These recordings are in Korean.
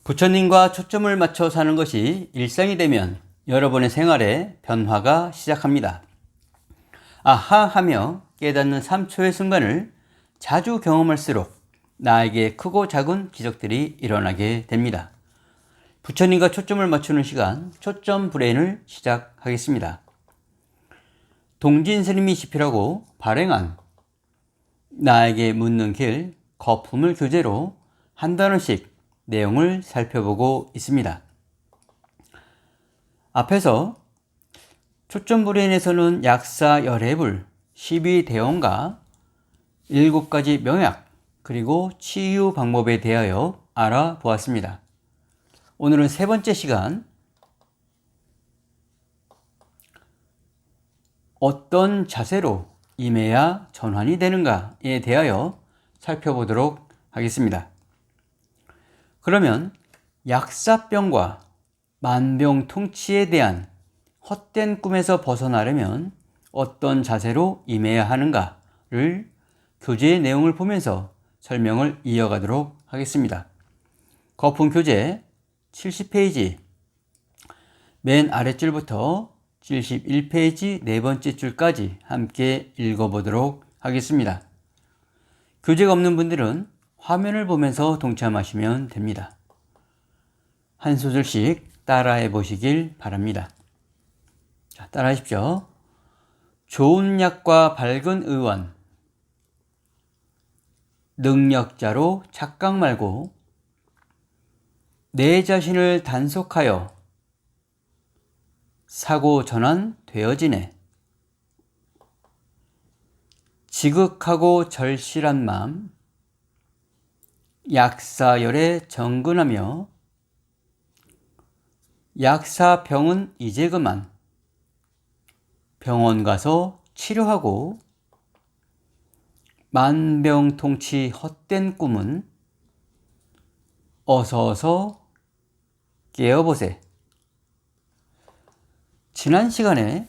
부처님과 초점을 맞춰 사는 것이 일상이 되면 여러분의 생활에 변화가 시작합니다. 아하 하며 깨닫는 3초의 순간을 자주 경험할수록 나에게 크고 작은 기적들이 일어나게 됩니다. 부처님과 초점을 맞추는 시간, 초점 브레인을 시작하겠습니다. 동진 스님이 집필하고 발행한 나에게 묻는 길, 거품을 교재로 한 단어씩 내용을 살펴보고 있습니다. 앞에서 초점 브레인에서는 약사 열애불, 12대원과 7가지 명약, 그리고 치유 방법에 대하여 알아보았습니다. 오늘은 세 번째 시간, 어떤 자세로 임해야 전환이 되는가에 대하여 살펴보도록 하겠습니다. 그러면 약사병과 만병통치에 대한 헛된 꿈에서 벗어나려면 어떤 자세로 임해야 하는가를 교재의 내용을 보면서 설명을 이어가도록 하겠습니다. 거품 교재 70페이지 맨 아랫줄부터 71페이지 네 번째 줄까지 함께 읽어보도록 하겠습니다. 교재가 없는 분들은 화면을 보면서 동참하시면 됩니다. 한 소절씩 따라해 보시길 바랍니다. 자, 따라하십시오. 좋은 약과 밝은 의원, 능력자로 착각 말고 내 자신을 단속하여 사고 전환 되어지네. 지극하고 절실한 마음, 약사열에 정근하며 약사병은 이제 그만 병원 가서 치료하고 만병통치 헛된 꿈은 어서 깨어보세. 지난 시간에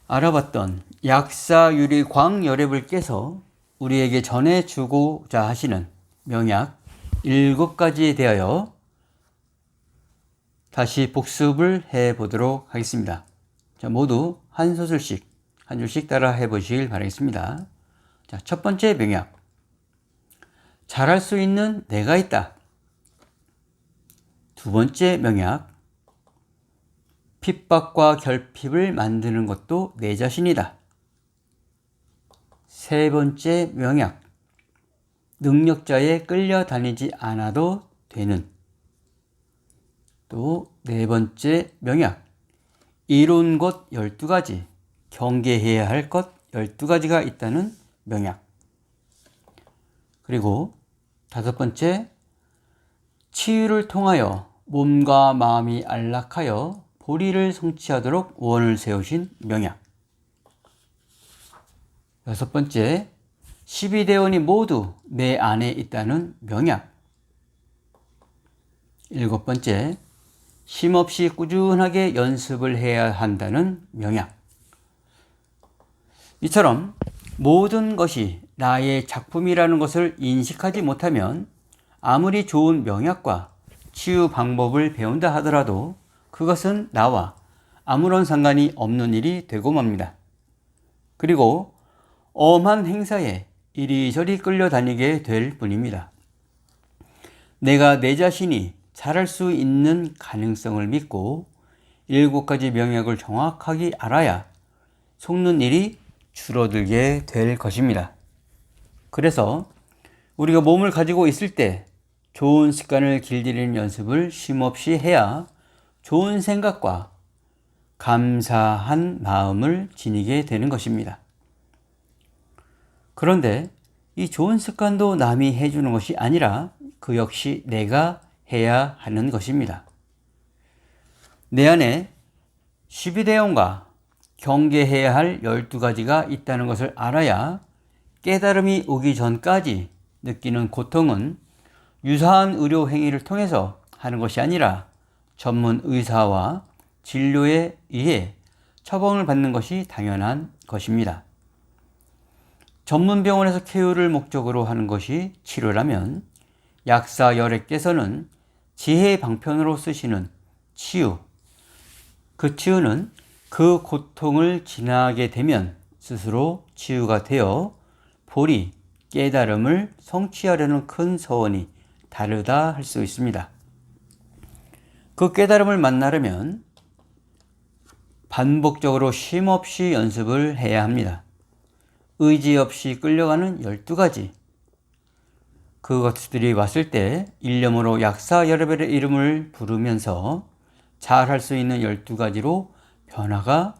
알아봤던 약사유리 광열애불께서 우리에게 전해주고자 하시는 명약 7가지에 대하여 다시 복습을 해보도록 하겠습니다. 자, 모두 한 소절씩, 한 줄씩 따라 해보시길 바라겠습니다. 자, 첫 번째 명약. 잘할 수 있는 내가 있다. 두 번째 명약. 핍박과 결핍을 만드는 것도 내 자신이다. 세 번째 명약. 능력자에 끌려다니지 않아도 되는. 또 네 번째 명약. 이룬 것 12가지, 경계해야 할 것 12가지가 있다는 명약. 그리고 다섯 번째, 치유를 통하여 몸과 마음이 안락하여 보리를 성취하도록 원을 세우신 명약. 여섯 번째, 12대원이 모두 내 안에 있다는 명약. 일곱 번째, 쉼없이 꾸준하게 연습을 해야 한다는 명약. 이처럼 모든 것이 나의 작품이라는 것을 인식하지 못하면 아무리 좋은 명약과 치유 방법을 배운다 하더라도 그것은 나와 아무런 상관이 없는 일이 되고 맙니다. 그리고 엄한 행사에 이리저리 끌려다니게 될 뿐입니다. 내가 내 자신이 잘할 수 있는 가능성을 믿고 7가지 명약을 정확하게 알아야 속는 일이 줄어들게 될 것입니다. 그래서 우리가 몸을 가지고 있을 때 좋은 습관을 길들이는 연습을 쉼없이 해야 좋은 생각과 감사한 마음을 지니게 되는 것입니다. 그런데 이 좋은 습관도 남이 해주는 것이 아니라 그 역시 내가 해야 하는 것입니다. 내 안에 12대원과 경계해야 할 12가지가 있다는 것을 알아야 깨달음이 오기 전까지 느끼는 고통은 유사한 의료 행위를 통해서 하는 것이 아니라 전문 의사와 진료에 의해 처방을 받는 것이 당연한 것입니다. 전문 병원에서 쾌유를 목적으로 하는 것이 치료라면 약사 열애께서는 지혜 방편으로 쓰시는 치유, 그 치유는 그 고통을 지나게 되면 스스로 치유가 되어 보리, 깨달음을 성취하려는 큰 서원이 다르다 할 수 있습니다. 그 깨달음을 만나려면 반복적으로 쉼없이 연습을 해야 합니다. 의지 없이 끌려가는 12가지. 그것들이 왔을 때 일념으로 약사여러별의 이름을 부르면서 잘 할 수 있는 12가지로 변화가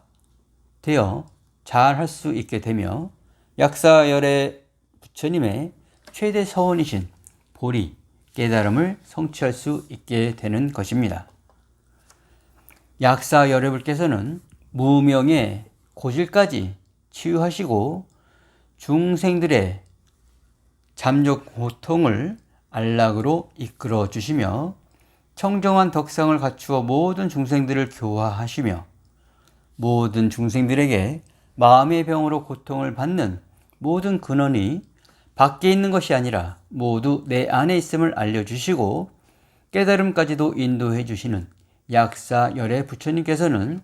되어 잘 할 수 있게 되며 약사열의 부처님의 최대 서원이신 보리, 깨달음을 성취할 수 있게 되는 것입니다. 약사여러분께서는 무명의 고질까지 치유하시고 중생들의 잠적 고통을 안락으로 이끌어 주시며 청정한 덕성을 갖추어 모든 중생들을 교화하시며 모든 중생들에게 마음의 병으로 고통을 받는 모든 근원이 밖에 있는 것이 아니라 모두 내 안에 있음을 알려주시고 깨달음까지도 인도해 주시는 약사열의 부처님께서는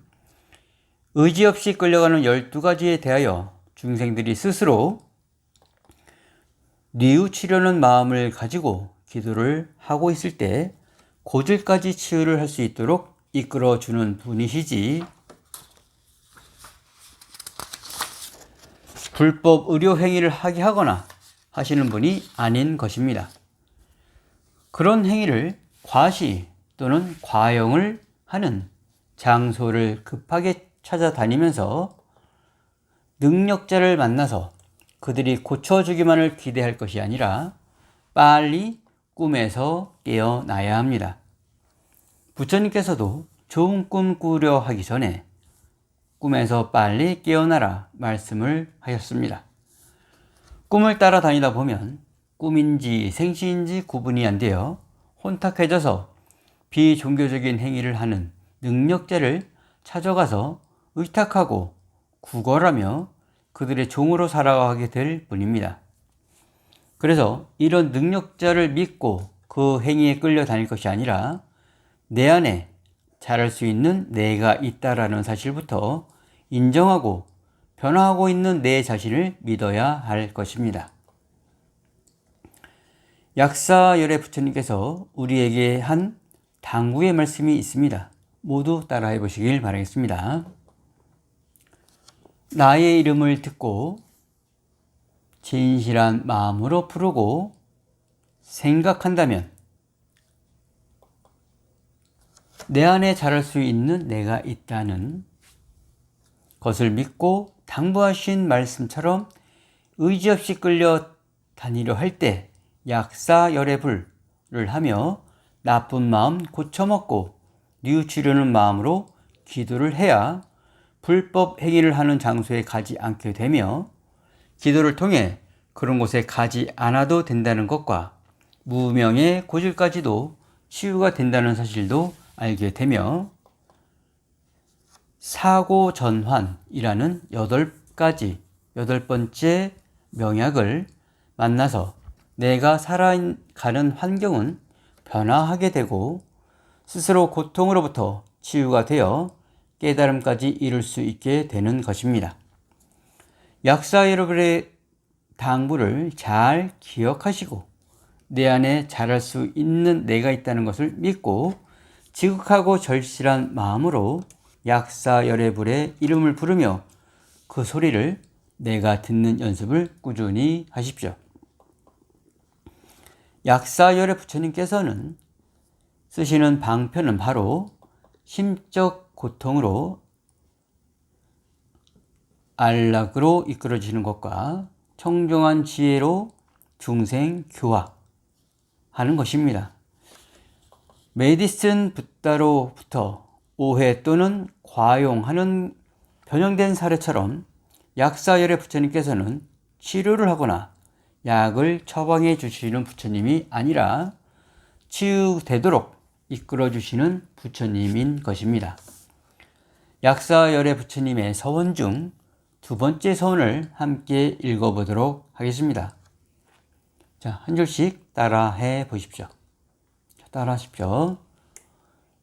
의지 없이 끌려가는 12가지에 대하여 중생들이 스스로 뉘우치려는 마음을 가지고 기도를 하고 있을 때 고질까지 치유를 할 수 있도록 이끌어 주는 분이시지 불법 의료 행위를 하게 하거나 하시는 분이 아닌 것입니다. 그런 행위를 과시 또는 과용을 하는 장소를 급하게 찾아다니면서 능력자를 만나서 그들이 고쳐주기만을 기대할 것이 아니라 빨리 꿈에서 깨어나야 합니다. 부처님께서도 좋은 꿈 꾸려 하기 전에 꿈에서 빨리 깨어나라 말씀을 하셨습니다. 꿈을 따라다니다 보면 꿈인지 생시인지 구분이 안 되어 혼탁해져서 비종교적인 행위를 하는 능력자를 찾아가서 의탁하고 구걸하며 그들의 종으로 살아가게 될 뿐입니다. 그래서 이런 능력자를 믿고 그 행위에 끌려다닐 것이 아니라 내 안에 잘할 수 있는 내가 있다라는 사실부터 인정하고 변화하고 있는 내 자신을 믿어야 할 것입니다. 약사열의 부처님께서 우리에게 한 당부의 말씀이 있습니다. 모두 따라해 보시길 바라겠습니다. 나의 이름을 듣고 진실한 마음으로 부르고 생각한다면 내 안에 잘할 수 있는 내가 있다는 것을 믿고 당부하신 말씀처럼 의지 없이 끌려 다니려 할 때 약사열애불을 하며 나쁜 마음 고쳐먹고 뉘우치려는 마음으로 기도를 해야 불법 행위를 하는 장소에 가지 않게 되며 기도를 통해 그런 곳에 가지 않아도 된다는 것과 무명의 고질까지도 치유가 된다는 사실도 알게 되며 사고전환이라는 8번째 명약을 만나서 내가 살아가는 환경은 변화하게 되고 스스로 고통으로부터 치유가 되어 깨달음까지 이룰 수 있게 되는 것입니다. 약사 여러분의 당부를 잘 기억하시고 내 안에 잘할 수 있는 내가 있다는 것을 믿고 지극하고 절실한 마음으로 약사열애불의 이름을 부르며 그 소리를 내가 듣는 연습을 꾸준히 하십시오. 약사열애 부처님께서는 쓰시는 방편은 바로 심적 고통으로 안락으로 이끌어지는 것과 청정한 지혜로 중생 교화하는 것입니다. 메디슨 붓다로부터 오해 또는 과용하는 변형된 사례처럼 약사열애 부처님께서는 치료를 하거나 약을 처방해 주시는 부처님이 아니라 치유되도록 이끌어 주시는 부처님인 것입니다. 약사열애 부처님의 서원 중 2번째 서원을 함께 읽어보도록 하겠습니다. 자, 한 줄씩 따라해 보십시오. 따라 하십시오.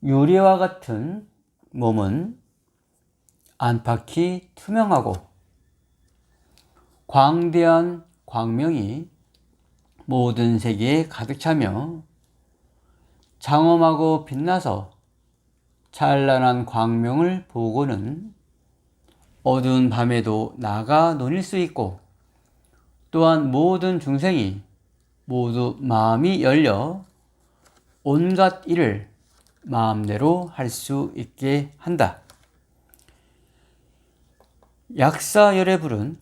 유리와 같은 몸은 안팎이 투명하고 광대한 광명이 모든 세계에 가득 차며 장엄하고 빛나서 찬란한 광명을 보고는 어두운 밤에도 나가 논일 수 있고, 또한 모든 중생이 모두 마음이 열려 온갖 일을 마음대로 할 수 있게 한다. 약사열애불은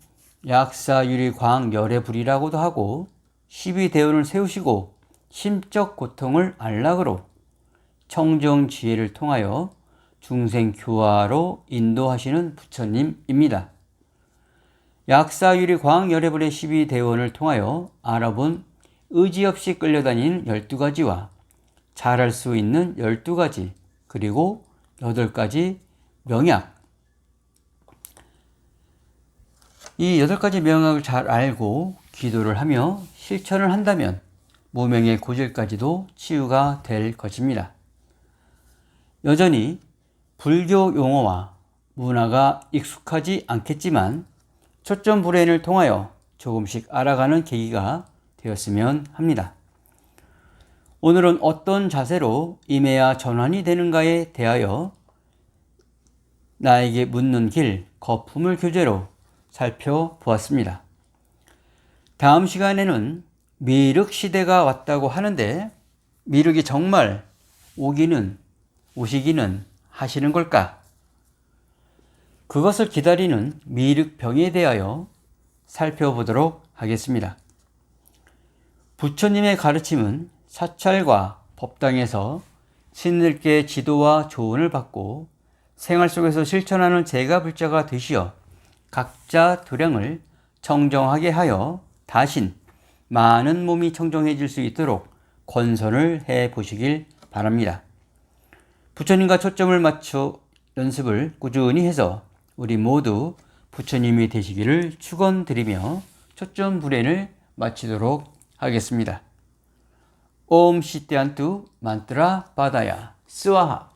약사유리광열애불이라고도 하고, 12대운을 세우시고 심적 고통을 안락으로 청정지혜를 통하여 중생 교화로 인도하시는 부처님입니다. 약사유리광열애불의 12대원을 통하여 알아본 의지 없이 끌려다니는 12가지와 잘할 수 있는 12가지, 그리고 8가지 명약, 이 8가지 명약을 잘 알고 기도를 하며 실천을 한다면 무명의 고질까지도 치유가 될 것입니다. 여전히 불교 용어와 문화가 익숙하지 않겠지만 초점 브레인을 통하여 조금씩 알아가는 계기가 되었으면 합니다. 오늘은 어떤 자세로 임해야 전환이 되는가에 대하여 나에게 묻는 길, 거품을 교재로 살펴보았습니다. 다음 시간에는 미륵 시대가 왔다고 하는데, 미륵이 정말 오시기는 하시는 걸까? 그것을 기다리는 미륵병에 대하여 살펴보도록 하겠습니다. 부처님의 가르침은 사찰과 법당에서 신들께 지도와 조언을 받고 생활 속에서 실천하는 제가불자가 되시어 각자 도량을 청정하게 하여 다신 많은 몸이 청정해질 수 있도록 권선을 해 보시길 바랍니다. 부처님과 초점을 맞춰 연습을 꾸준히 해서 우리 모두 부처님이 되시기를 축원드리며 초점 브레인을 마치도록 하겠습니다. 옴 시떼안뚜 만트라 바다야 스와하.